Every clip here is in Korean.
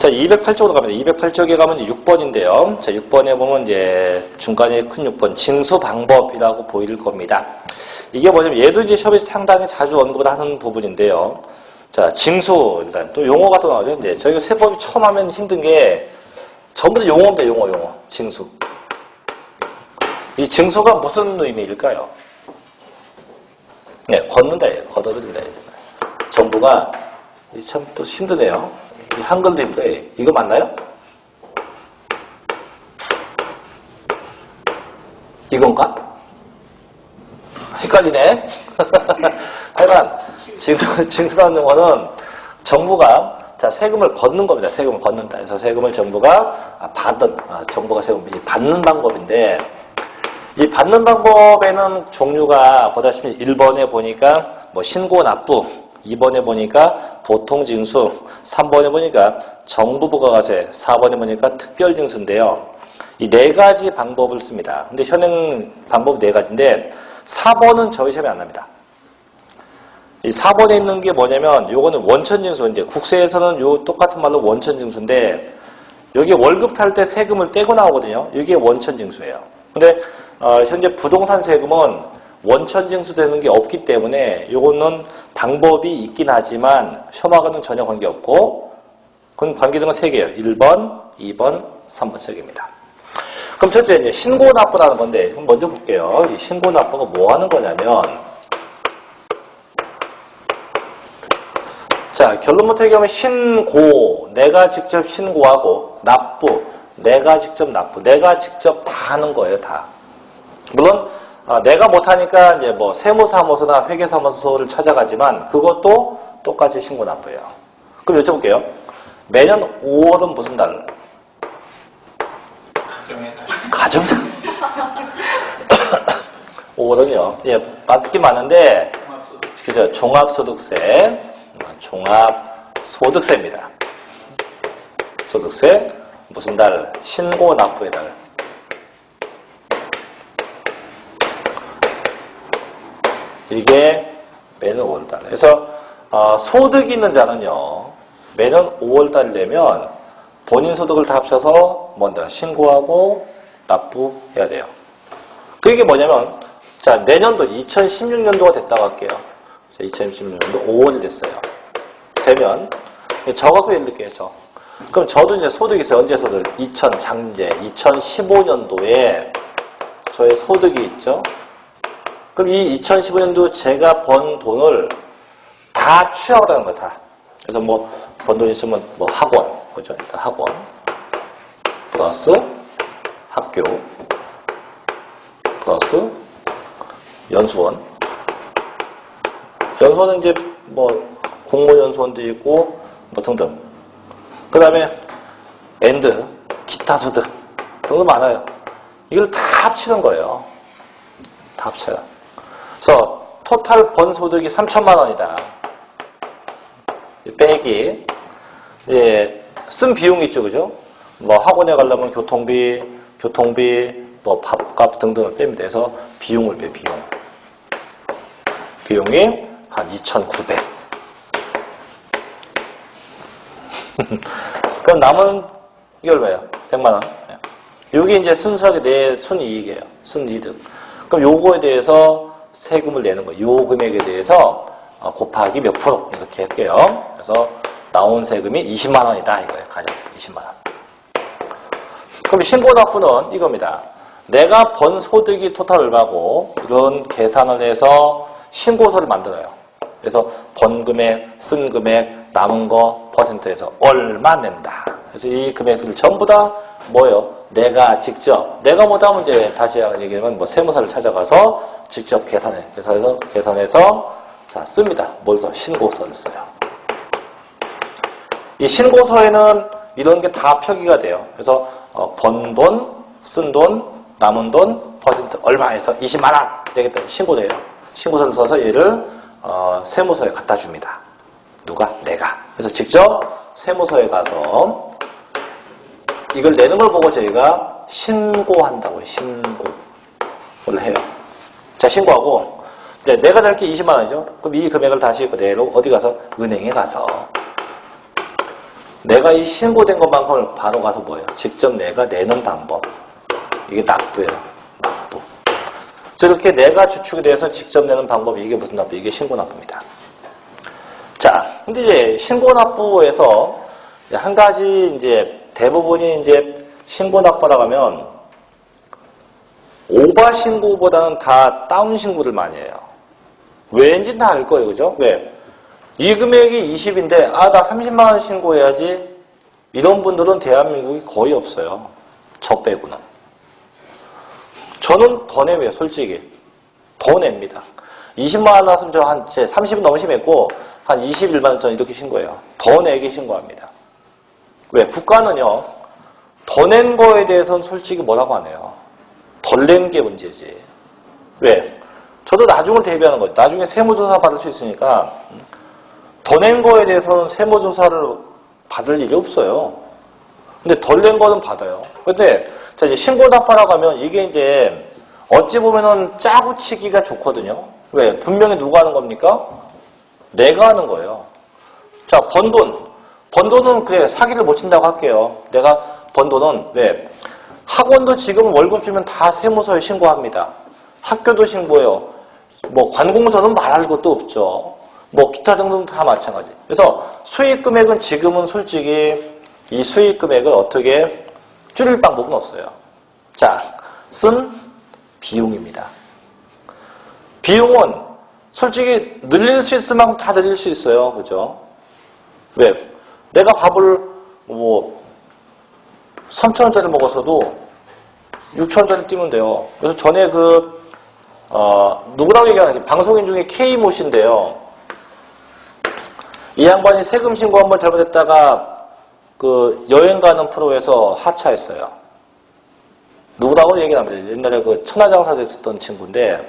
자, 208쪽으로 갑니다. 208쪽에 가면 6번인데요. 자, 6번에 보면 이제 중간에 큰 6번 징수 방법이라고 보일 겁니다. 이게 뭐냐면 얘도 이제 시험에 상당히 자주 언급을 하는 부분인데요. 자, 징수 일단 또 용어가 또 나오죠. 이제 저희가 세법이 처음 하면 힘든 게 전부 다 용어입니다. 용어. 징수. 이 징수가 무슨 의미일까요? 네, 걷는다. 걷어들인다. 정부가 참 또 힘드네요. 이 한글도 힘들어요. 이거 맞나요? 이건가? 헷갈리네. 하여간 징수라는 용어는 정부가 자 세금을 걷는 겁니다. 세금을 걷는다. 그래서 세금을 정부가 정부가 세금을 받는 방법인데 이 받는 방법에는 종류가 보다시피 1번에 보니까 뭐 신고 납부, 2번에 보니까 보통징수, 3번에 보니까 정부부가세, 4번에 보니까 특별징수인데요. 이 네 가지 방법을 씁니다. 근데 현행 방법 네 가지인데 4번은 저희 시험에 안 납니다. 이 4번에 있는 게 뭐냐면 요거는 원천징수. 이제 국세에서는 요 똑같은 말로 원천징수인데 여기 월급 탈 때 세금을 떼고 나오거든요. 이게 원천징수예요. 근데 현재 부동산 세금은 원천징수 되는 게 없기 때문에 요거는 방법이 있긴 하지만 시험하고는 전혀 관계없고 그건 관계되는 건 3개예요. 1번, 2번, 3번 3개입니다. 그럼 첫째 이제 신고납부라는 건데 먼저 볼게요. 이 신고납부가 뭐 하는 거냐면 자 결론부터 얘기하면 신고 내가 직접 신고하고 납부 내가 직접 납부 내가 직접 다 하는 거예요. 다. 물론 내가 못하니까 이제 뭐 세무사무소나 회계사무소를 찾아가지만 그것도 똑같이 신고 납부예요. 그럼 여쭤볼게요. 매년 5월은 무슨 달? 가정달. 5월은요. 예, 맞긴 맞는데 그죠? 종합소득세, 종합소득세입니다. 소득세 무슨 달? 신고 납부의 달. 이게 매년 5월달. 그래서 소득이 있는 자는요. 매년 5월달 되면 본인 소득을 다 합쳐서 뭔가 신고하고 납부해야 돼요. 그게 뭐냐면 자 내년도 2016년도가 됐다고 할게요. 자, 2016년도 5월이 됐어요. 되면 저 갖고 예를 들게요. 그럼 저도 이제 소득이 있어요. 언제 소득? 2015년도에 저의 소득이 있죠. 그럼 이 2015년도 제가 번 돈을 다 취하라는 거야, 다. 그래서 뭐, 번 돈 있으면 뭐 학원, 그죠? 일단 학원. 플러스 학교. 플러스 연수원. 연수원은 이제 뭐, 공무연수원도 있고, 뭐 등등. 그 다음에 엔드, 기타 소득 등등 많아요. 이걸 다 합치는 거예요. 다 합쳐요. 그래서 토탈 번 소득이 3천만 원이다. 빼기 쓴 비용이 있죠, 그죠? 뭐 학원에 가려면 교통비, 뭐 밥값 등등을 뺍니다. 그래서 비용을 빼 비용. 비용이 한 2,900. 그럼 남은 이게 얼마예요? 100만 원. 이게 이제 순수하게 내 순이익이에요. 순이득. 그럼 요거에 대해서 세금을 내는 거예요. 요 금액에 대해서 곱하기 몇 프로 이렇게 할게요. 그래서 나온 세금이 20만 원이다 이거예요. 가령 20만 원. 그럼 신고납부는 이겁니다. 내가 번 소득이 토탈 얼마고 이런 계산을 해서 신고서를 만들어요. 그래서 번 금액, 쓴 금액, 남은 거 퍼센트에서 얼마 낸다. 그래서 이 금액들을 전부 다 뭐예요? 내가 직접, 내가 못하면 이제 다시 얘기하면 뭐 세무사를 찾아가서 직접 계산해서 자, 씁니다. 뭘 써? 신고서를 써요. 이 신고서에는 이런 게 다 표기가 돼요. 그래서 번 돈, 쓴 돈, 남은 돈, 퍼센트 얼마에서 20만 원 되겠다. 신고돼요. 신고서를 써서 얘를 세무서에 갖다 줍니다. 누가? 내가. 그래서 직접 세무서에 가서 이걸 내는 걸 보고 저희가 신고한다고요. 신고를 해요. 자, 신고하고 이제 내가 낼 게 20만 원이죠. 그럼 이 금액을 다시 그대로 어디 가서 은행에 가서 내가 이 신고된 것만큼을 바로 가서 뭐예요? 직접 내가 내는 방법. 이게 납부예요. 납부. 그래서 이렇게 내가 주축이 돼서 직접 내는 방법이 이게 무슨 납부? 이게 신고납부입니다. 자, 근데 이제 신고납부에서 한 가지 이제 대부분이 이제 신고납부라고 하면 오바 신고보다는 다 다운 신고를 많이 해요. 왜인지는 다 알 거예요. 그죠? 왜? 이 금액이 20인데 나 30만 원 신고해야지. 이런 분들은 대한민국이 거의 없어요. 저 빼고는. 저는 더 내요. 솔직히. 더 냅니다. 20만 원 나왔으면 저 한 30은 너무 심했고 한 21만 원 전 이렇게 신고해요. 더 내게 신고합니다. 왜? 국가는요. 더 낸 거에 대해서는 솔직히 뭐라고 안 해요. 덜 낸 게 문제지. 왜? 저도 나중을 대비하는 거죠. 나중에 세무조사 받을 수 있으니까 더 낸 거에 대해서는 세무조사를 받을 일이 없어요. 근데 덜 낸 거는 받아요. 근데 자, 이제 신고납부라고 하면 이게 이제 어찌 보면은 짜고 치기가 좋거든요. 왜? 분명히 누가 하는 겁니까? 내가 하는 거예요. 자, 번 돈은 그래 사기를 못 친다고 할게요. 내가 번 돈은 왜? 학원도 지금 월급 주면 다 세무서에 신고합니다. 학교도 신고해요. 뭐 관공서는 말할 것도 없죠. 뭐 기타 등등 다 마찬가지. 그래서 수익 금액은 지금은 솔직히 이 수익 금액을 어떻게 줄일 방법은 없어요. 자, 쓴 비용입니다. 비용은 솔직히 늘릴 수 있을 만큼 다 늘릴 수 있어요. 그죠? 왜? 내가 밥을 뭐 3,000원짜리 먹었어도 6,000원짜리 띄면 돼요. 그래서 전에 누구라고 얘기하는 방송인 중에 K모 씨인데요. 이 양반이 세금 신고 한번 잘못했다가 여행 가는 프로에서 하차했어요. 누구라고 얘기를 합니다. 옛날에 천하장사도 했었던 친구인데,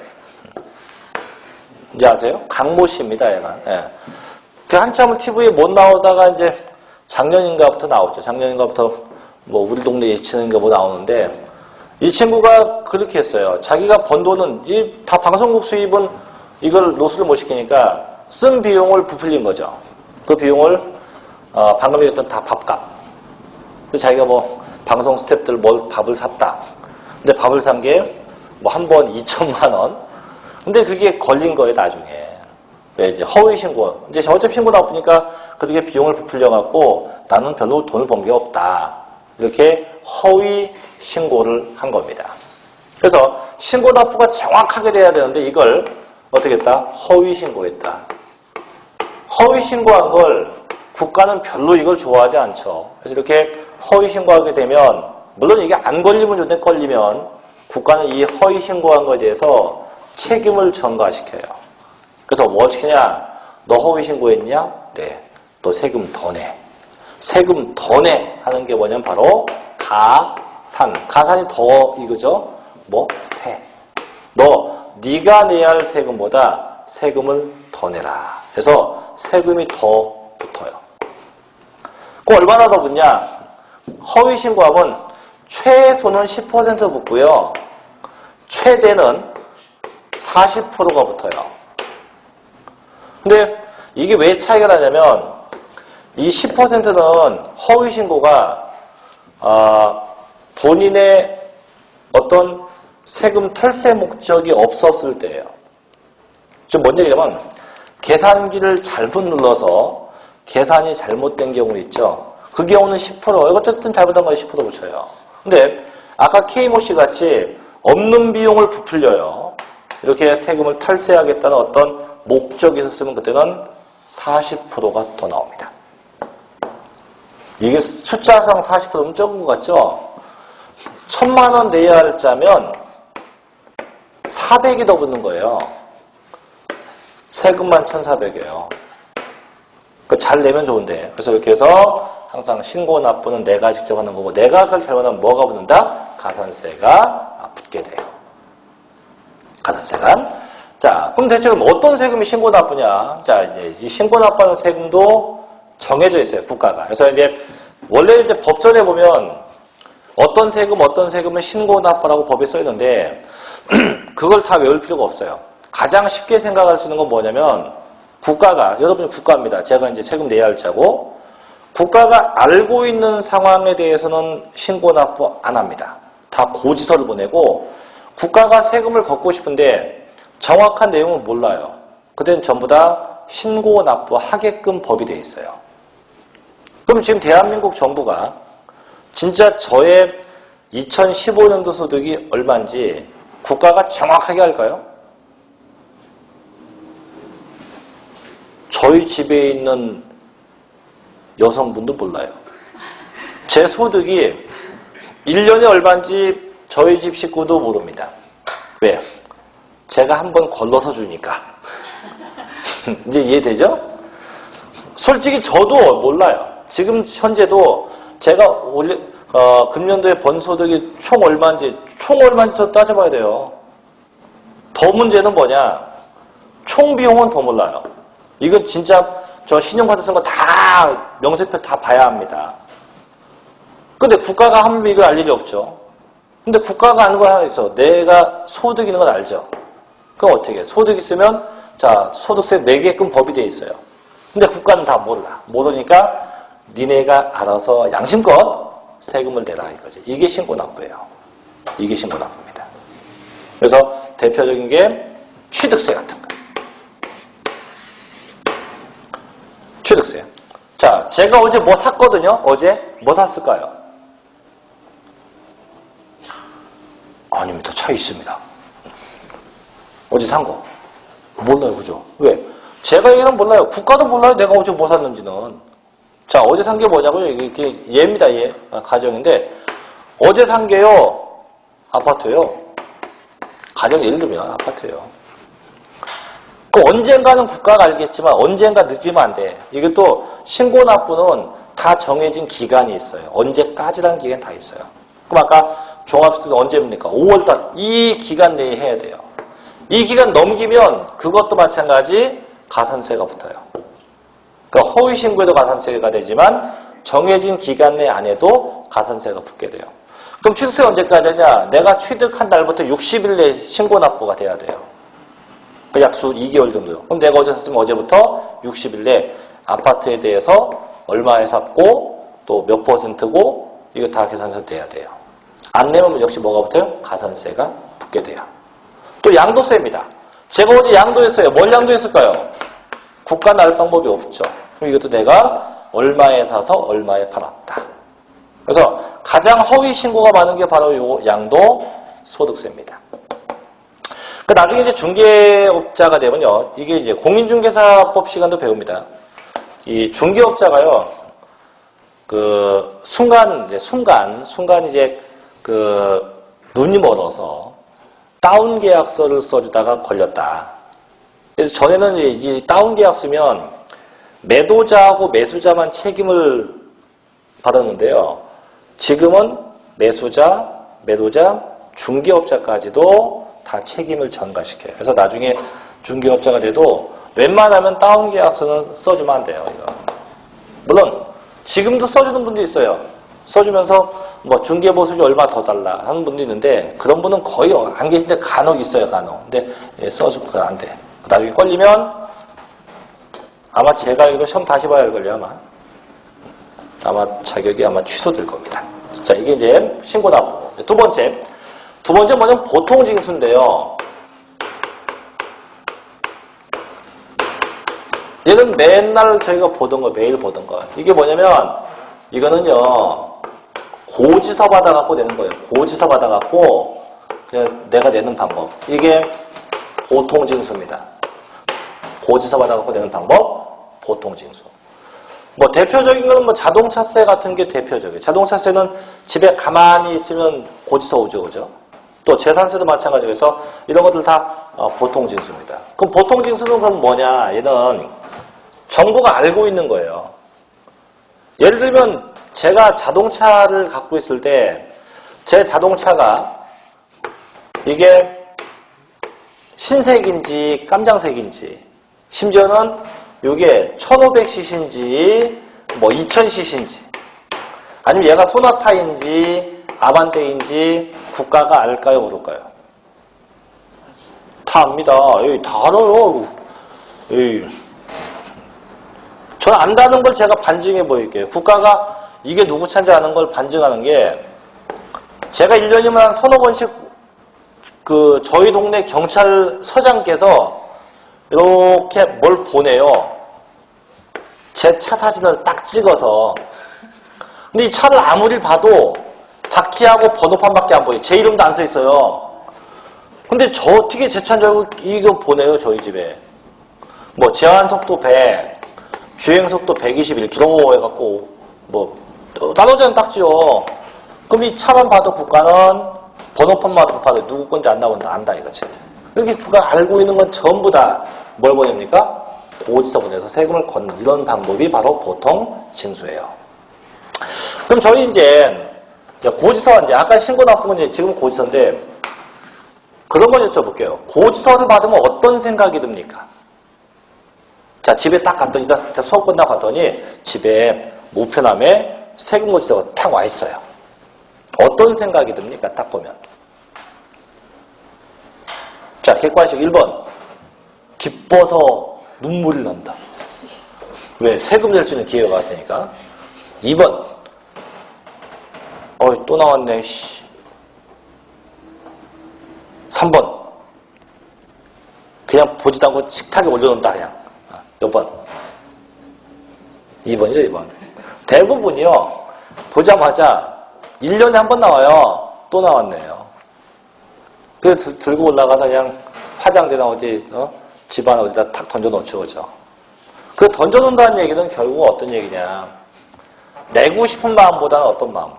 이제 아세요? 강모 씨입니다, 얘가. 예. 한참을 TV에 못 나오다가 이제 작년인가부터 나오죠. 작년인가부터 뭐 우리 동네 예치는가 뭐 나오는데, 이 친구가 그렇게 했어요. 자기가 번 돈은, 다 방송국 수입은 이걸 노출을 못 시키니까 쓴 비용을 부풀린 거죠. 그 비용을, 방금 얘기했던 다 밥값. 자기가 뭐, 방송 스태프들 밥을 샀다. 근데 밥을 산 게 뭐 한 번 2천만 원. 근데 그게 걸린 거예요, 나중에. 왜 이제 허위 신고. 이제 어차피 신고 나쁘니까 그렇게 비용을 부풀려갖고 나는 별로 돈을 번 게 없다. 이렇게 허위 신고를 한 겁니다. 그래서 신고 납부가 정확하게 돼야 되는데 이걸 어떻게 했다? 허위 신고했다. 허위 신고한 걸 국가는 별로 이걸 좋아하지 않죠. 그래서 이렇게 허위 신고하게 되면 물론 이게 안 걸리면 좋은데 걸리면 국가는 이 허위 신고한 거에 대해서 책임을 전가시켜요. 그래서 뭐 시키냐? 너 허위 신고했냐? 네. 너 세금 더 내. 세금 더 내 하는 게 뭐냐면 바로 가산. 가산이 더 이거죠? 뭐? 세. 네가 내야 할 세금보다 세금을 더 내라. 그래서 세금이 더 붙어요. 그 얼마나 더 붙냐? 허위 신고하면 최소는 10% 붙고요. 최대는 40%가 붙어요. 근데 이게 왜 차이가 나냐면 이 10%는 허위 신고가 본인의 어떤 세금 탈세 목적이 없었을 때예요. 좀 뭔 얘기냐면 계산기를 잘못 눌러서 계산이 잘못된 경우 있죠. 그 경우는 10%, 어쨌든 잘못한 거에 10% 붙여요. 근데 아까 K모 씨 같이 없는 비용을 부풀려요. 이렇게 세금을 탈세하겠다는 어떤 목적이 있었으면 그때는 40%가 더 나옵니다. 이게 숫자상 40%면 적은 것 같죠? 1,000만 원 내야 할 자면 400이 더 붙는 거예요. 세금만 1,400이에요. 잘 내면 좋은데. 그래서 이렇게 해서 항상 신고 납부는 내가 직접 하는 거고 내가 그걸 잘못하면 뭐가 붙는다? 가산세가 붙게 돼요. 가산세가. 자, 그럼 대체 어떤 세금이 신고 납부냐? 자, 이제 이 신고 납부하는 세금도 정해져 있어요, 국가가. 그래서 이제 원래 이제 법전에 보면 어떤 세금은 신고 납부라고 법에 써 있는데 그걸 다 외울 필요가 없어요. 가장 쉽게 생각할 수 있는 건 뭐냐면 국가가, 여러분이 국가입니다. 제가 이제 세금 내야 할 자고 국가가 알고 있는 상황에 대해서는 신고 납부 안 합니다. 다 고지서를 보내고 국가가 세금을 걷고 싶은데 정확한 내용을 몰라요. 그때는 전부 다 신고 납부하게끔 법이 돼 있어요. 그럼 지금 대한민국 정부가 진짜 저의 2015년도 소득이 얼마인지 국가가 정확하게 할까요? 저희 집에 있는 여성분도 몰라요. 제 소득이 1년에 얼마인지 저희 집 식구도 모릅니다. 왜? 제가 한번 걸러서 주니까. 이제 이해되죠? 솔직히 저도 몰라요. 지금 현재도 제가 금년도에 번 소득이 총 얼마인지 저 따져봐야 돼요. 더 문제는 뭐냐? 총 비용은 더 몰라요. 이건 진짜 저 신용카드 쓴 거 다 명세표 다 봐야 합니다. 근데 국가가 하면 이걸 알 일이 없죠. 근데 국가가 아는 거 하나 있어. 내가 소득 있는 건 알죠. 그럼 어떻게 해? 소득 있으면 자 소득세 내게끔 법이 돼 있어요. 근데 국가는 다 몰라. 모르니까 니네가 알아서 양심껏 세금을 내라 이거지. 이게 신고납부예요. 이게 신고납부입니다. 그래서 대표적인 게 취득세 같은 거. 취득세. 자, 제가 어제 뭐 샀거든요. 어제 뭐 샀을까요? 아닙니다. 차 있습니다. 어제 산 거. 몰라요. 그죠? 왜? 제가 얘기는 몰라요. 국가도 몰라요. 내가 어제 뭐 샀는지는. 자, 어제 산 게 뭐냐고요? 이게 예입니다. 예. 가정인데 어제 산 게요. 아파트요. 가정 예를 들면 아파트요. 그 언젠가는 국가가 알겠지만 언젠가 늦으면 안 돼. 이게 또 신고납부는 다 정해진 기간이 있어요. 언제까지라는 기간이 다 있어요. 그럼 아까 종합세도 언제입니까? 5월달. 이 기간 내에 해야 돼요. 이 기간 넘기면 그것도 마찬가지 가산세가 붙어요. 그러니까 허위신고에도 가산세가 되지만 정해진 기간 내 안에도 가산세가 붙게 돼요. 그럼 취득세 언제까지 하냐? 내가 취득한 날부터 60일 내에 신고납부가 돼야 돼요. 약수 2개월 정도요. 그럼 내가 어제 샀으면 어제부터 60일 내 아파트에 대해서 얼마에 샀고 또 몇 %고 이거 다 계산해서 돼야 돼요. 안 내면 역시 뭐가 붙어요? 가산세가 붙게 돼요. 또 양도세입니다. 제가 어제 양도했어요. 뭘 양도했을까요? 국가는 알 방법이 없죠. 그럼 이것도 내가 얼마에 사서 얼마에 팔았다. 그래서 가장 허위 신고가 많은 게 바로 이 양도 소득세입니다. 나중에 이제 중개업자가 되면요. 이게 이제 공인중개사법 시간도 배웁니다. 이 중개업자가요. 그 순간 이제 그 눈이 멀어서 다운 계약서를 써주다가 걸렸다. 그래서 전에는 이 다운 계약 쓰면 매도자하고 매수자만 책임을 받았는데요. 지금은 매수자, 매도자, 중개업자까지도 다 책임을 전가시켜요. 그래서 나중에 중개업자가 돼도 웬만하면 다운 계약서는 써주면 안 돼요. 이거. 물론 지금도 써주는 분도 있어요. 써주면서 뭐 중개보수율이 얼마 더 달라 하는 분도 있는데 그런 분은 거의 안 계신데 간혹 있어요. 간혹. 근데 써주면 그건 안 돼. 나중에 걸리면 아마 제가 알기로 시험 다시 봐야 할 걸요. 아마 자격이 아마 취소될 겁니다. 자, 이게 이제 신고납부. 두 번째 뭐냐면 보통징수인데요. 얘는 맨날 저희가 보던 거, 매일 보던 거. 이게 뭐냐면 이거는요. 고지서 받아갖고 내는 거예요. 고지서 받아갖고 그냥 내가 내는 방법. 이게 보통징수입니다. 고지서 받아갖고 내는 방법, 보통징수. 뭐 대표적인 거는 뭐 자동차세 같은 게 대표적이에요. 자동차세는 집에 가만히 있으면 고지서 오죠, 그죠? 또 재산세도 마찬가지로 해서 이런 것들 다 보통징수입니다. 그럼 보통징수는 그럼 뭐냐? 얘는 정부가 알고 있는 거예요. 예를 들면 제가 자동차를 갖고 있을 때 제 자동차가 이게 흰색인지 깜장색인지 심지어는 이게 1500cc인지 뭐 2000cc인지 아니면 얘가 소나타인지 아반떼인지 국가가 알까요? 모를까요? 다 압니다. 다 알아요. 저는 안다는 걸 제가 반증해 보일게요. 국가가 이게 누구 차인지 아는 걸 반증하는 게 제가 1년이면 한 서너 번씩 저희 동네 경찰서장께서 이렇게 뭘 보내요. 제 차 사진을 딱 찍어서. 근데 이 차를 아무리 봐도 바퀴하고 번호판밖에 안 보여요. 제 이름도 안 써 있어요. 근데 저 어떻게 제 차인 줄 알고 이거 보내요, 저희 집에. 뭐 제한속도 100, 주행속도 121km 해갖고 나눠주는 딱지요. 그럼 이 차만 봐도 국가는 번호판만 봐도 누구 건지 안 나온다, 안다 이거지. 이렇게 국가가 알고 있는 건 전부 다 뭘 보냅니까? 고지서 보내서 세금을 걷는 이런 방법이 바로 보통 징수예요. 그럼 저희 이제 고지서 이제 아까 신고 나쁜 건 이제 지금 고지서인데 그런 걸 여쭤볼게요. 고지서를 받으면 어떤 생각이 듭니까? 자, 집에 딱 갔더니 수업 끝나고 갔더니 집에 우편함에 세금 고지서가 딱 와 있어요. 어떤 생각이 듭니까? 딱 보면. 자, 객관식 1번. 기뻐서 눈물이 난다. 왜? 세금 낼 수 있는 기회가 왔으니까. 2번. 또 나왔네, 씨. 3번. 그냥 보지도 않고 식탁에 올려놓는다, 그냥. 몇 번? 2번이죠, 2번. 대부분이요, 보자마자 1년에 한 번 나와요. 또 나왔네요. 그래서 들고 올라가서 그냥 화장대나 어디, 집안 어디다 탁 던져놓죠, 그죠? 그 던져놓는다는 얘기는 결국 어떤 얘기냐. 내고 싶은 마음보다는 어떤 마음?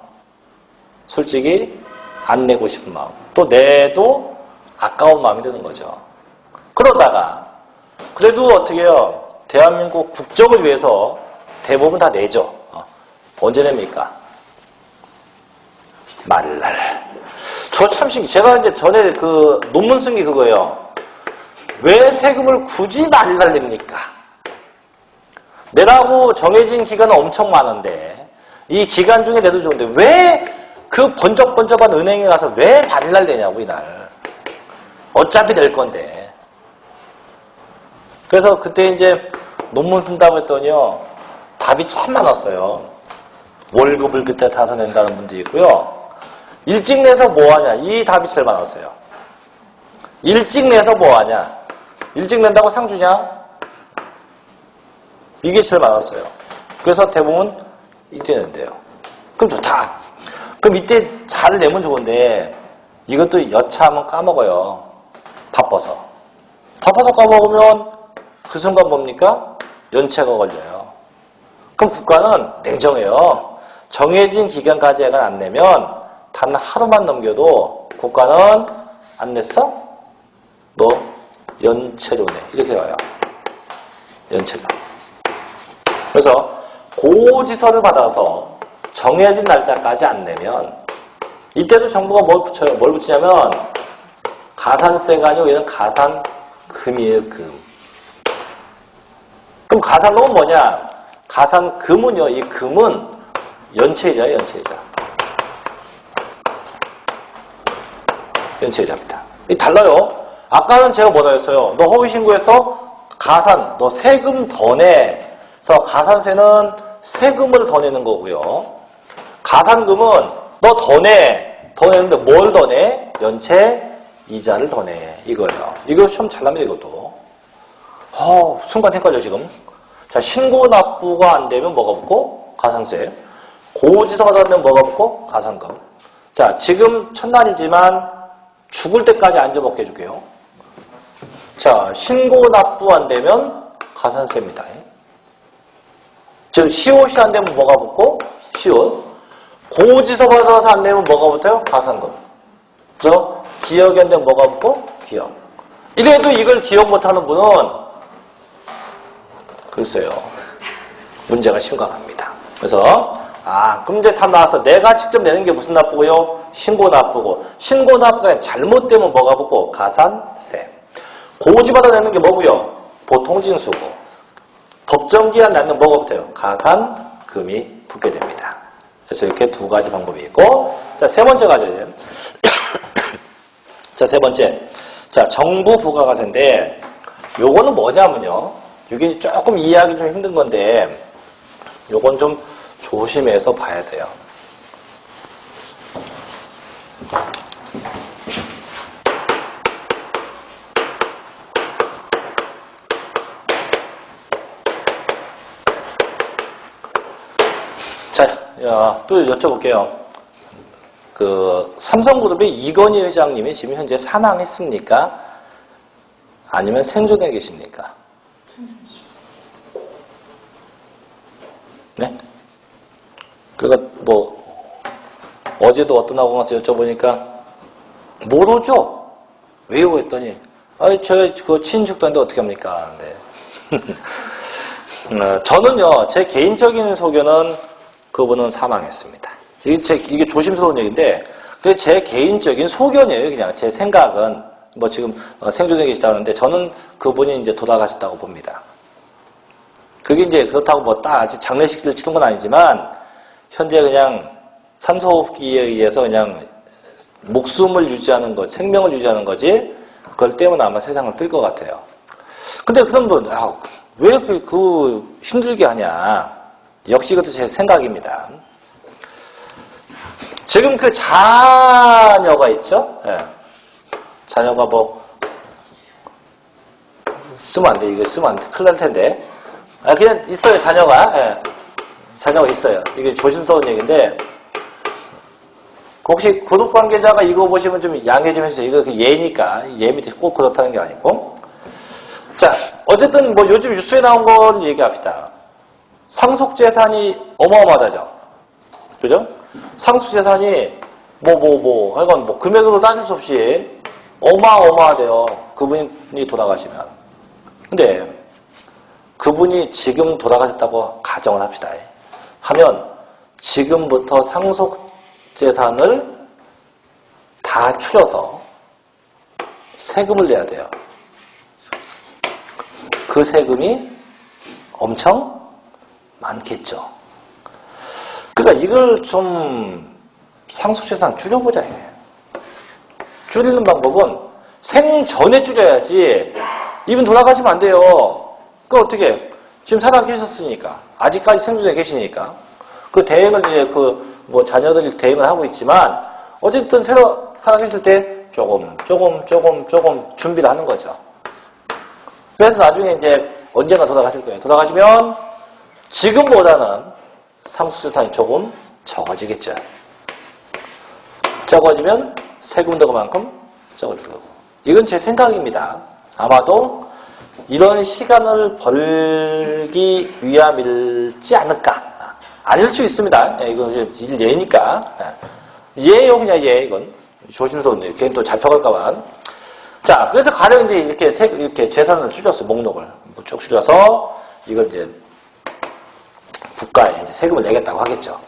솔직히 안 내고 싶은 마음. 또 내도 아까운 마음이 드는 거죠. 그러다가 그래도 어떻게 해요? 대한민국 국적을 위해서 대부분 다 내죠. 언제 냅니까? 말날. 저 참 제가 이제 전에 논문 쓴 게 그거예요. 왜 세금을 굳이 말날 냅니까? 내라고 정해진 기간은 엄청 많은데 이 기간 중에 내도 좋은데 왜 그 번쩍번쩍한 은행에 가서 왜 말날 내냐고 이날. 어차피 낼 건데. 그래서 그때 이제 논문 쓴다고 했더니요. 답이 참 많았어요. 월급을 그때 타서 낸다는 분도 있고요. 일찍 내서 뭐하냐. 이 답이 제일 많았어요. 일찍 내서 뭐하냐. 일찍 낸다고 상 주냐. 이게 제일 많았어요. 그래서 대부분 이때 낸대요. 그럼 좋다. 그럼 이때 잘 내면 좋은데 이것도 여차하면 까먹어요. 바빠서. 바빠서 까먹으면 그 순간 뭡니까? 연체가 걸려요. 그럼 국가는 냉정해요. 정해진 기간까지 안 내면 단 하루만 넘겨도 국가는 안 냈어? 너 연체료 내. 이렇게 와요. 연체료. 그래서 고지서를 받아서 정해진 날짜까지 안 내면 이때도 정부가 뭘 붙여요? 뭘 붙이냐면 가산세가 아니고 얘는 가산금이에요. 금. 그럼 가산금은 뭐냐? 가산금은요. 이 금은 연체이자예요. 연체이자. 연체이자입니다. 이 달라요. 아까는 제가 뭐라 했어요? 너 허위신고해서 너 세금 더 내. 그래서 가산세는 세금을 더 내는 거고요. 가산금은 너 더 내. 더 내는데 뭘 더 내? 연체 이자를 더 내. 이거예요. 이거 시험 잘 납니다, 이것도. 순간 헷갈려, 지금. 자, 신고 납부가 안 되면 뭐가 붙고? 가산세. 고지서가 안 되면 뭐가 붙고? 가산금. 자, 지금 첫날이지만 죽을 때까지 안 줘먹게 해줄게요. 자, 신고 납부 안 되면 가산세입니다. 즉, 시옷이 안 되면 뭐가 붙고? 시옷. 고지서 받아서 안 되면 뭐가 붙어요? 가산금. 그래서 기억이 안 되면 뭐가 붙고? 기억. 이래도 이걸 기억 못하는 분은 글쎄요. 문제가 심각합니다. 그래서 그럼 이제 답 나왔어. 내가 직접 내는 게 무슨 납부고요? 신고 납부고. 신고 납부가 잘못되면 뭐가 붙고? 가산세. 고지받아 내는 게 뭐고요? 보통 징수고. 법정기한 내는 뭐가 붙어요? 가산금이 붙게 됩니다. 그래서 이렇게 두 가지 방법이 있고, 자, 세 번째 가져야 돼요. 자, 세 번째. 자, 정부 부가가세인데, 요거는 뭐냐면요. 이게 조금 이해하기 좀 힘든 건데, 요건 좀 조심해서 봐야 돼요. 자, 또 여쭤볼게요. 삼성그룹의 이건희 회장님이 지금 현재 사망했습니까? 아니면 생존해 계십니까? 네? 어제도 어떤 학원 가서 여쭤보니까, 모르죠? 왜요? 했더니, 저희 친숙도 한데 어떻게 합니까? 네. 저는요, 제 개인적인 소견은 그분은 사망했습니다. 이게 조심스러운 얘기인데, 제 개인적인 소견이에요. 그냥 제 생각은, 지금 생존해 계시다는데, 저는 그분이 이제 돌아가셨다고 봅니다. 그게 이제 그렇다고 아직 장례식을 치른 건 아니지만, 현재 그냥 산소호흡기에 의해서 그냥 목숨을 유지하는 것, 생명을 유지하는 거지, 그걸 때문에 아마 세상을 뜰 것 같아요. 근데 그런 분, 왜 힘들게 하냐. 역시 그것도 제 생각입니다. 지금 자녀가 있죠? 예. 자녀가 쓰면 안 돼. 이거 쓰면 안 돼. 큰일 날 텐데. 그냥 있어요, 자녀가. 예. 자녀가 있어요. 이게 조심스러운 얘기인데, 혹시 구독 관계자가 이거 보시면 좀 양해 좀 해주세요. 이거 예니까. 예 밑에 꼭 그렇다는 게 아니고. 자, 어쨌든 요즘 뉴스에 나온 건 얘기합시다. 상속재산이 어마어마하다죠. 그죠? 상속재산이 하여간 금액으로 따질 수 없이 어마어마하대요. 그분이 돌아가시면. 근데 그분이 지금 돌아가셨다고 가정을 합시다. 하면 지금부터 상속재산을 다 추려서 세금을 내야 돼요. 그 세금이 엄청 많겠죠. 그러니까 이걸 좀 상속재산 줄여보자. 줄이는 방법은 생전에 줄여야지. 이분 돌아가시면 안 돼요. 어떻게? 지금 살아 계셨으니까. 아직까지 생존해 계시니까. 그 대행을 이제 자녀들이 대행을 하고 있지만, 어쨌든 새로 살아 계실 때 조금 준비를 하는 거죠. 그래서 나중에 이제 언젠가 돌아가실 거예요. 돌아가시면 지금보다는 상속재산이 조금 적어지겠죠. 적어지면 세금도 그만큼 적어주려고. 이건 제 생각입니다. 아마도 이런 시간을 벌기 위함일지 않을까. 아닐 수 있습니다. 이거 예니까. 예요, 그냥 예. 이건 조심스러운데. 걔는 또 잡혀갈까봐. 자, 그래서 가령 이제 이렇게 재산을 줄였어, 목록을. 쭉 줄여서 이걸 이제 국가에 이제 세금을 내겠다고 하겠죠.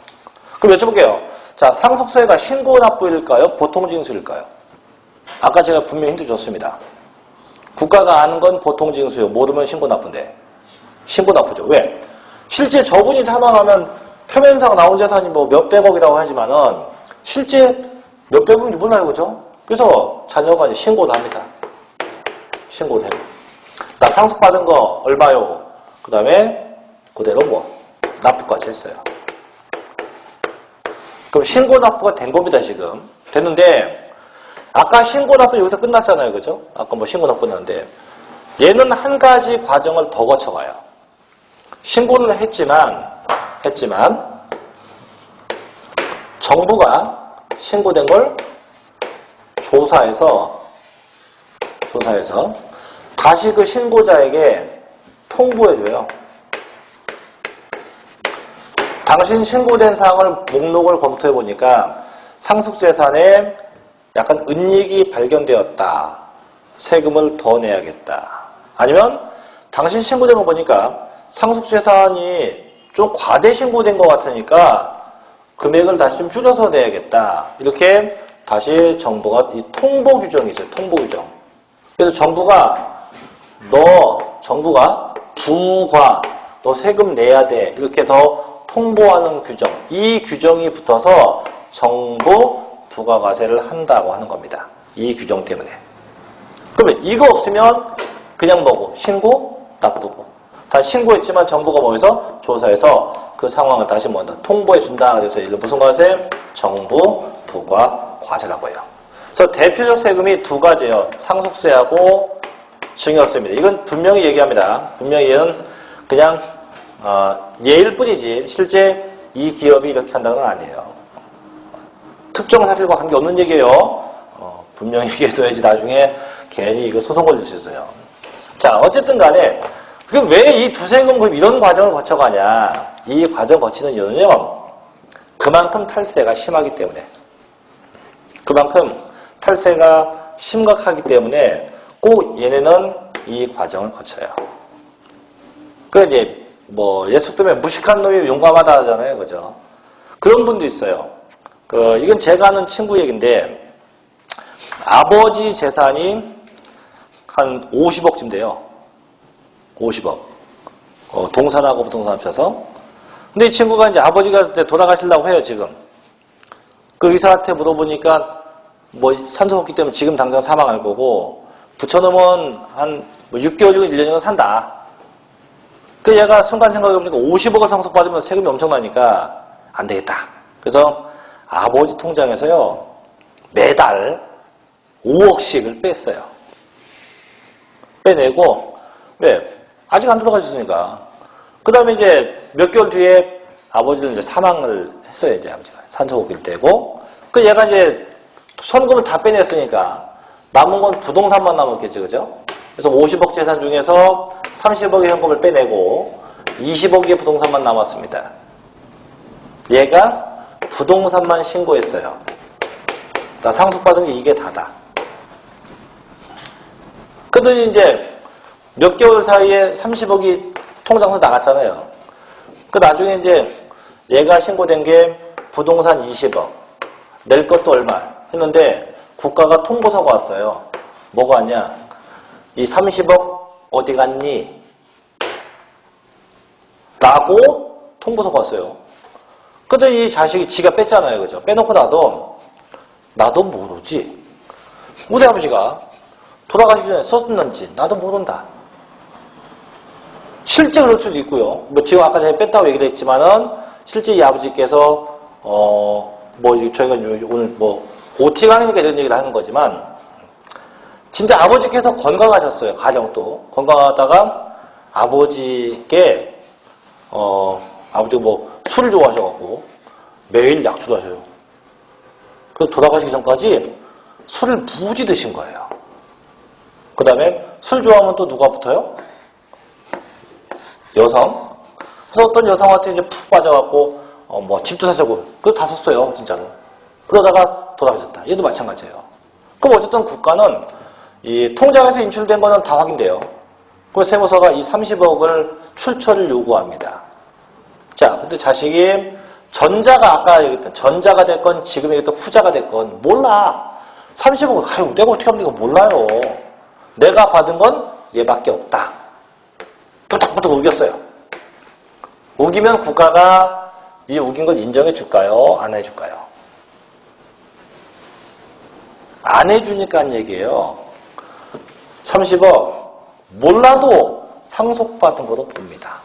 그럼 여쭤볼게요. 자, 상속세가 신고납부일까요? 보통징수일까요? 아까 제가 분명히 힌트 줬습니다. 국가가 아는 건 보통징수요. 모르면 신고납부인데. 신고납부죠. 왜? 실제 저분이 사망하면 표면상 나온 재산이 몇백억이라고 하지만은 실제 몇백억인지 몰라요. 그죠? 그래서 자녀가 이제 신고도 합니다. 신고도 해요. 나 상속받은 거 얼마요? 그 다음에 그대로 납부까지 했어요. 그럼 신고납부가 된 겁니다. 지금. 됐는데 아까 신고납부 여기서 끝났잖아요. 그죠? 아까 신고납부 끝났는데 얘는 한 가지 과정을 더 거쳐가요. 신고를 했지만 정부가 신고된 걸 조사해서 다시 그 신고자에게 통보해줘요. 당신 신고된 사항을 목록을 검토해보니까 상속재산에 약간 은닉이 발견되었다. 세금을 더 내야겠다. 아니면 당신 신고된 거 보니까 상속재산이 좀 과대 신고된 것 같으니까 금액을 다시 좀 줄여서 내야겠다. 이렇게 다시 정부가 이 통보 규정이 있어요. 통보 규정. 그래서 정부가 부과 너 세금 내야 돼. 이렇게 더 통보하는 규정. 이 규정이 붙어서 정부 부가과세를 한다고 하는 겁니다. 이 규정 때문에. 그러면 이거 없으면 그냥 신고 납부고. 다 신고했지만 정부가 뭐해서 조사해서 그 상황을 다시 뭐다 통보해 준다. 그래서 이거 무슨 과세? 정부 부과 과세라고 해요. 그래서 대표적 세금이 두 가지예요. 상속세하고 증여세입니다. 이건 분명히 얘기합니다. 분명히 얘는 그냥 예일 뿐이지 실제 이 기업이 이렇게 한다는 건 아니에요. 특정 사실과 관계없는 얘기예요. 분명히 얘기해둬야지 나중에 괜히 이거 소송 걸릴 수 있어요. 자, 어쨌든 간에 그럼 왜 이 두 세금 이런 과정을 거쳐가냐. 이 과정을 거치는 이유는요. 그만큼 탈세가 심하기 때문에. 그만큼 탈세가 심각하기 때문에 꼭 얘네는 이 과정을 거쳐요. 그 이제 예속 때문에 무식한 놈이 용감하다 하잖아요. 그죠? 그런 분도 있어요. 이건 제가 아는 친구 얘기인데 아버지 재산이 한 50억쯤 돼요. 50억. 동산하고 부동산 합쳐서. 근데 이 친구가 이제 아버지가 돌아가시려고 해요, 지금. 그 의사한테 물어보니까 산소호흡기 때문에 지금 당장 사망할 거고, 붙여놓으면 한 6개월이고 1년이고 산다. 그 얘가 순간 생각해보니까 50억을 상속받으면 세금이 엄청나니까 안 되겠다. 그래서 아버지 통장에서요, 매달 5억씩을 뺐어요. 빼내고, 왜? 아직 안 돌아가셨으니까. 그 다음에 이제 몇 개월 뒤에 아버지는 이제 사망을 했어요, 이제 아버지가. 산소호흡기를 떼고. 그 얘가 이제 선금을 다 빼냈으니까 남은 건 부동산만 남았겠죠, 그죠? 그래서 50억 재산 중에서 30억의 현금을 빼내고 20억의 부동산만 남았습니다. 얘가 부동산만 신고했어요. 나 상속받은 게 이게 다다. 그랬더니 이제 몇 개월 사이에 30억이 통장에서 나갔잖아요. 그 나중에 이제 얘가 신고된 게 부동산 20억, 낼 것도 얼마 했는데 국가가 통보서가 왔어요. 뭐가 왔냐? 이 30억 어디 갔니? 라고 통보서가 왔어요. 그랬더니 이 자식이 지가 뺐잖아요. 그죠? 빼놓고 나도 모르지. 우리 아버지가 돌아가시기 전에 썼는지 나도 모른다. 실제 그럴 수도 있고요. 지금 아까 전에 뺐다고 얘기를 했지만은 실제 이 아버지께서 저희가 오늘 OT 강의니까 이런 얘기를 하는 거지만 진짜 아버지께서 건강하셨어요. 가정도 건강하다가 아버지께 아버지가 술을 좋아하셔갖고 매일 약주도 하셔요. 그래서 돌아가시기 전까지 술을 무지 드신 거예요. 그 다음에 술 좋아하면 또 누가 붙어요? 여성. 그래서 어떤 여성한테 이제 푹 빠져갖고, 집도 사자고, 그거 다 썼어요, 진짜로. 그러다가 돌아가셨다. 얘도 마찬가지예요. 그럼 어쨌든 국가는 이 통장에서 인출된 거는 다 확인돼요. 그래서 세무서가 이 30억을 출처를 요구합니다. 자, 근데 자식이 전자가 아까 얘기했던 전자가 됐건 지금 얘기했던 후자가 됐건 몰라. 30억을, 아유, 내가 어떻게 합니까? 몰라요. 내가 받은 건 얘밖에 없다. 부탁부탁 우겼어요. 우기면 국가가 이 우긴 걸 인정해 줄까요? 안 해줄까요? 안 해주니까 한 얘기예요. 30억 몰라도 상속받은 거로 봅니다.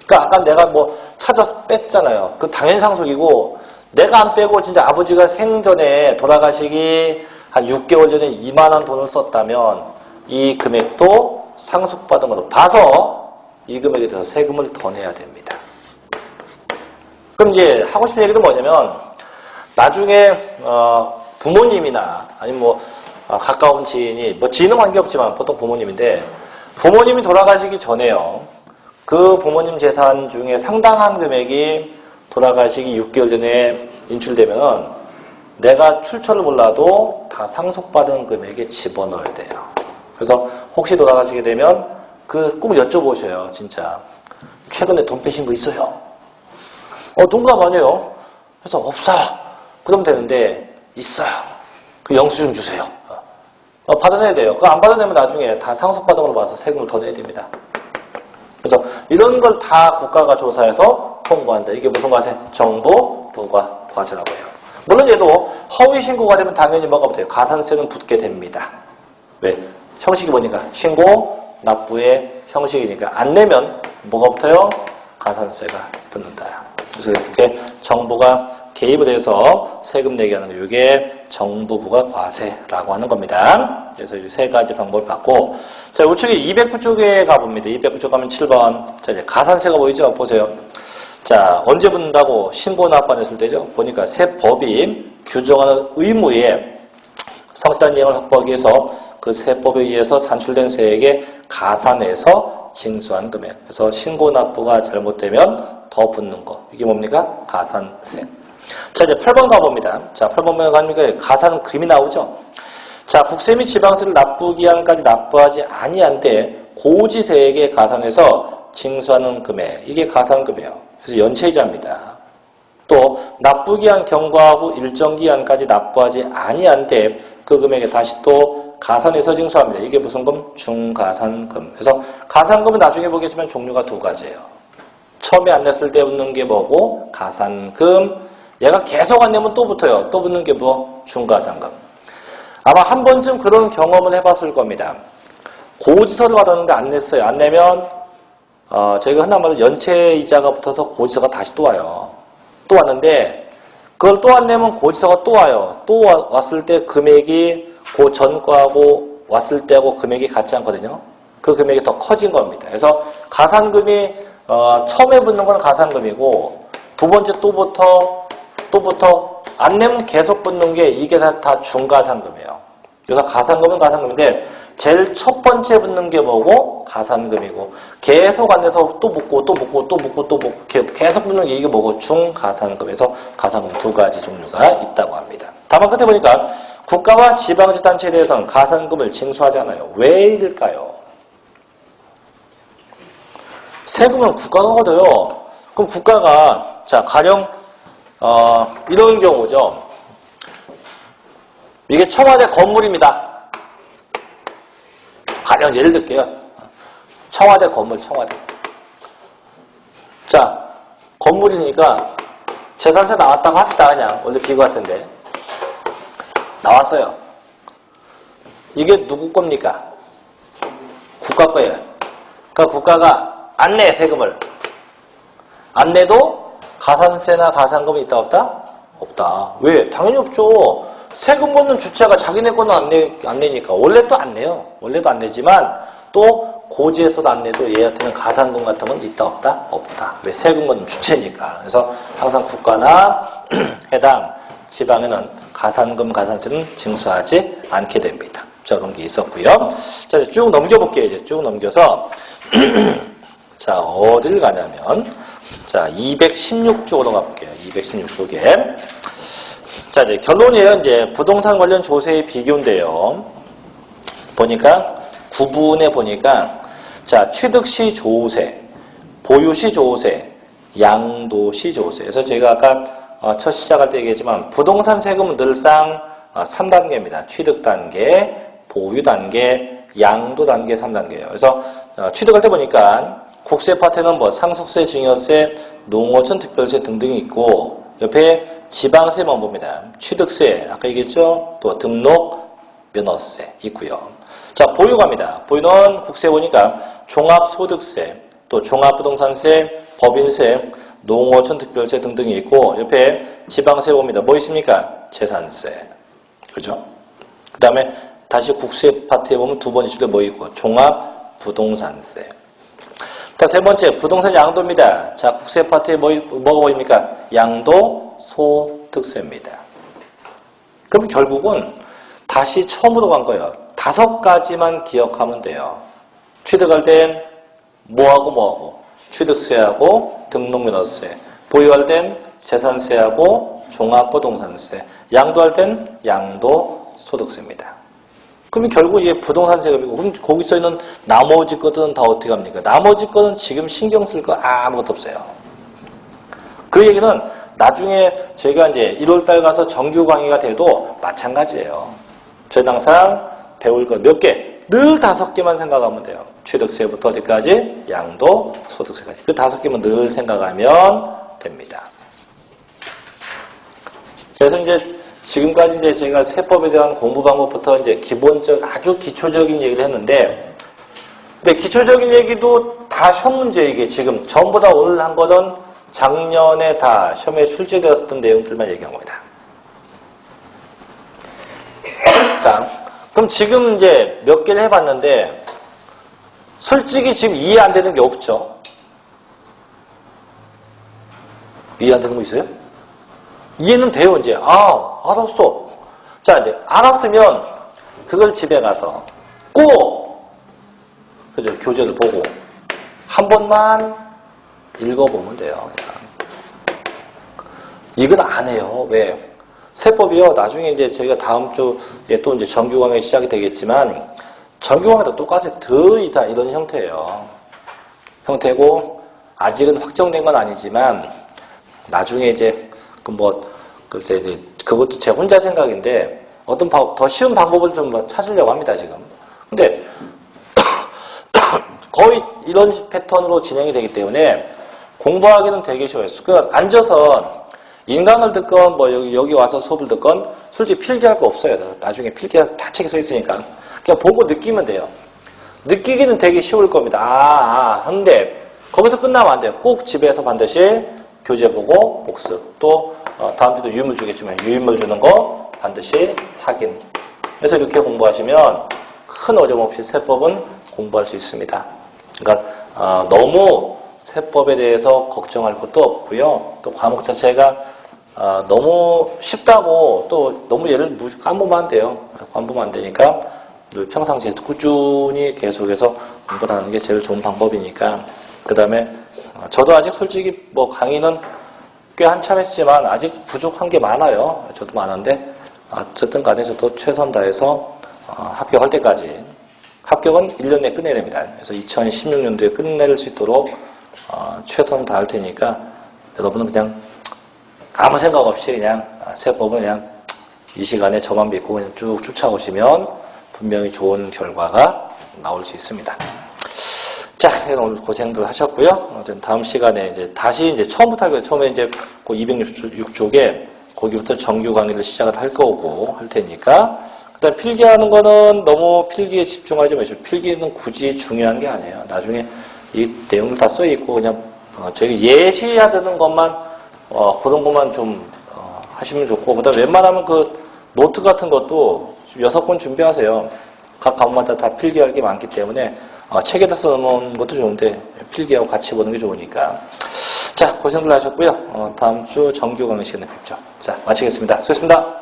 그러니까 아까 내가 찾아서 뺐잖아요. 그 당연히 상속이고 내가 안 빼고 진짜 아버지가 생전에 돌아가시기 한 6개월 전에 2만 원 돈을 썼다면 이 금액도 상속받은 것으로 봐서 이 금액에 대해서 세금을 더 내야 됩니다. 그럼 이제 하고 싶은 얘기는 뭐냐면 나중에 부모님이나 아니면 가까운 지인이 지인은 관계없지만 보통 부모님인데 부모님이 돌아가시기 전에요. 그 부모님 재산 중에 상당한 금액이 돌아가시기 6개월 전에 인출되면 내가 출처를 몰라도 다 상속받은 금액에 집어넣어야 돼요. 그래서 혹시 돌아가시게 되면 꼭 여쭤보셔요. 진짜 최근에 돈 빼신 거 있어요? 동감 아니에요. 그래서 없어. 그러면 되는데 있어요. 그 영수증 주세요. 받아내야 돼요. 그거 안 받아내면 나중에 다 상속받은 걸로 봐서 세금을 더 내야 됩니다. 그래서 이런 걸 다 국가가 조사해서 통보한다. 이게 무슨 과세? 정부 부과 과세라고 해요. 물론 얘도 허위 신고가 되면 당연히 뭐가 붙어요? 가산세는 붙게 됩니다. 왜? 형식이 뭐니까? 신고, 납부의 형식이니까 안 내면 뭐가 붙어요? 가산세가 붙는다. 그래서 이렇게 정부가 개입을 해서 세금 내게 하는 거, 이게 정부부가 과세라고 하는 겁니다. 그래서 이 세 가지 방법을 받고, 자, 우측에 209쪽에 가봅니다. 209쪽 가면 7번. 자, 이제 가산세가 보이죠? 보세요. 자, 언제 붙는다고 신고 납부했을 때죠? 보니까 세법이 규정하는 의무에 성실한 이행을 확보하기 위해서 그 세법에 의해서 산출된 세액에 가산해서 징수한 금액. 그래서 신고 납부가 잘못되면 더 붙는 거. 이게 뭡니까? 가산세. 자, 이제 8번 가봅니다. 자, 8번 가니까 가산금이 나오죠? 자, 국세 및 지방세를 납부기한까지 납부하지 아니한데 고지세액에 가산해서 징수하는 금액. 이게 가산금이에요. 그래서 연체이자입니다. 또 납부기한 경과후 일정 기한까지 납부하지 아니한데 그 금액에 다시 또 가산해서 징수합니다. 이게 무슨 금? 중가산금. 그래서 가산금은 나중에 보겠지만 종류가 두 가지예요. 처음에 안 냈을 때 붙는 게 뭐고? 가산금. 얘가 계속 안 내면 또 붙어요. 또 붙는 게 뭐? 중가산금. 아마 한 번쯤 그런 경험을 해봤을 겁니다. 고지서를 받았는데 안 냈어요. 안 내면 저희가 흔한 말로 연체이자가 붙어서 고지서가 다시 또 와요. 또 왔는데 그걸 또 안 내면 고지서가 또 와요. 또 왔을 때 금액이 그 전과하고 왔을 때하고 금액이 같지 않거든요. 그 금액이 더 커진 겁니다. 그래서 가산금이 처음에 붙는 건 가산금이고 두 번째 또 붙어 안 내면 계속 붙는 게 이게 다 중가산금이에요. 그래서 가산금은 가산금인데 제일 첫 번째 붙는 게 뭐고? 가산금이고 계속 안 내서 또 붙고 또 붙고 또 붙고 또 붙고 계속 붙는 게 이게 뭐고? 중가산금에서 가산금 두 가지 종류가 있다고 합니다. 다만 끝에 보니까 국가와 지방자치단체에 대해서는 가산금을 징수하지 않아요. 왜일까요? 세금은 국가가 걷어요. 그럼 국가가 자 가령 이런 경우죠. 이게 청와대 건물입니다. 가령 예를 들게요. 청와대 건물, 청와대. 자, 건물이니까 재산세 나왔다고 합시다. 그냥 원래 비과세인데 나왔어요. 이게 누구 겁니까? 국가 거예요. 그러니까 국가가 안 내, 세금을. 안 내도 가산세나 가산금이 있다 없다? 없다. 왜? 당연히 없죠. 세금 받는 주체가 자기네 거는 안 내니까. 원래 또 안 내요. 원래도 안 내지만 또 고지에서도 안 내도 얘한테는 가산금 같은 건 있다 없다? 없다. 왜? 세금 받는 주체니까. 그래서 항상 국가나 해당 지방에는 가산금, 가산세는 징수하지 않게 됩니다. 자, 그런 게 있었고요. 자, 이제 쭉 넘겨볼게요. 이제 쭉 넘겨서 자, 어딜 가냐면 자, 216쪽으로 가볼게요. 216쪽에 자, 이제 결론이에요. 이제 부동산 관련 조세의 비교인데요. 보니까 구분해 보니까 자, 취득시 조세, 보유시 조세, 양도시 조세. 그래서 저희가 아까 첫 시작할 때 얘기했지만 부동산 세금은 늘상 3단계입니다. 취득 단계, 보유 단계, 양도 단계 3단계예요. 그래서 취득할 때 보니까 국세 파트는 뭐 상속세, 증여세, 농어촌 특별세 등등이 있고 옆에 지방세만 봅니다. 취득세, 아까 얘기했죠? 또 등록, 면허세 있고요. 자, 보유 갑니다. 보유는 국세 보니까 종합소득세, 또 종합부동산세, 법인세, 농어촌 특별세 등등이 있고 옆에 지방세 봅니다. 뭐 있습니까? 재산세. 그죠? 그 다음에 다시 국세 파트에 보면 두 번째 줄에 뭐 있고? 종합부동산세. 자, 세 번째 부동산 양도입니다. 자, 국세 파트에 뭐가 보입니까? 양도 소득세입니다. 그럼 결국은 다시 처음으로 간 거예요. 5가지만 기억하면 돼요. 취득할 땐 뭐하고 취득세하고 등록면허세, 보유할 땐 재산세하고 종합부동산세, 양도할 땐 양도소득세입니다. 그럼 결국 이게 부동산 세금이고, 그럼 거기서 있는 나머지 것들은 다 어떻게 합니까? 나머지 것은 지금 신경 쓸 거 아무것도 없어요. 그 얘기는 나중에 저희가 이제 1월달 가서 정규 강의가 돼도 마찬가지예요. 저희는 항상 배울 거 몇 개? 늘 5개만 생각하면 돼요. 취득세부터 어디까지? 양도, 소득세까지. 그 5개만 늘 생각하면 됩니다. 그래서 이제 지금까지 이제 제가 세법에 대한 공부 방법부터 이제 기본적, 아주 기초적인 얘기를 했는데, 근데 기초적인 얘기도 다 시험 문제 이게 지금 전부 다 오늘 한 거는 작년에 다 시험에 출제되었던 내용들만 얘기한 겁니다. 자, 그럼 지금 이제 몇 개를 해봤는데 솔직히 지금 이해 안 되는 게 없죠? 이해 안 되는 거 있어요? 이해는 돼요, 이제. 아, 알았어. 자, 이제 알았으면 그걸 집에 가서 꼭, 그죠? 교재를 보고 한 번만 읽어보면 돼요, 그냥. 이걸 안 해요. 왜? 세법이요. 나중에 이제 저희가 다음 주에 또 이제 정규 강의 시작이 되겠지만 정규 강의도 똑같이 거의 다 이런 형태예요. 형태고 아직은 확정된 건 아니지만 나중에 이제 글쎄 이제 그것도 제 혼자 생각인데 어떤 더 쉬운 방법을 좀 찾으려고 합니다 지금. 근데 거의 이런 패턴으로 진행이 되기 때문에 공부하기는 되게 쉬워요. 그러니까 앉아서 인강을 듣건 여기 와서 수업을 듣건 솔직히 필기할 거 없어요. 나중에 필기가 다 책에 써 있으니까 그냥 보고 느끼면 돼요. 느끼기는 되게 쉬울 겁니다. 근데 거기서 끝나면 안 돼요. 꼭 집에서 반드시 교재 보고 복습. 또 다음 주도 유인물 주겠지만 유인물 주는 거 반드시 확인. 그래서 이렇게 공부하시면 큰 어려움 없이 세법은 공부할 수 있습니다. 그러니까 너무 세법에 대해서 걱정할 것도 없고요. 또 과목 자체가 너무 쉽다고 또 너무 얘를 까보면 안 돼요. 까보면 안 되니까 늘 평상시에 꾸준히 계속해서 공부를 하는 게 제일 좋은 방법이니까. 그 다음에 저도 아직 솔직히 강의는 꽤 한참 했지만 아직 부족한 게 많아요. 저도 많은데 어쨌든 간에 저도 최선 다해서 합격할 때까지 합격은 1년 내에 끝내야 됩니다. 그래서 2016년도에 끝낼 수 있도록 최선 다할 테니까 여러분은 그냥 아무 생각 없이 그냥 세법은 그냥 이 시간에 저만 믿고 그냥 쭉 쫓아오시면 분명히 좋은 결과가 나올 수 있습니다. 자, 오늘 고생들 하셨고요. 다음 시간에 이제 다시 이제 처음부터 할 거예요. 처음에 이제 그 206쪽에 거기부터 정규 강의를 시작을 할 거고 할 테니까. 그다음 필기하는 거는 너무 필기에 집중하지 마시고 필기는 굳이 중요한 게 아니에요. 나중에 이 내용들 다 써 있고 그냥 저희 예시하는 것만 그런 것만 좀 하시면 좋고 그다음 웬만하면 그 노트 같은 것도 6권 준비하세요. 각 과목마다 다 필기할 게 많기 때문에 책에다 써놓은 것도 좋은데 필기하고 같이 보는 게 좋으니까. 자, 고생들 하셨고요. 다음 주 정규 강의 시간에 뵙죠. 자, 마치겠습니다. 수고했습니다.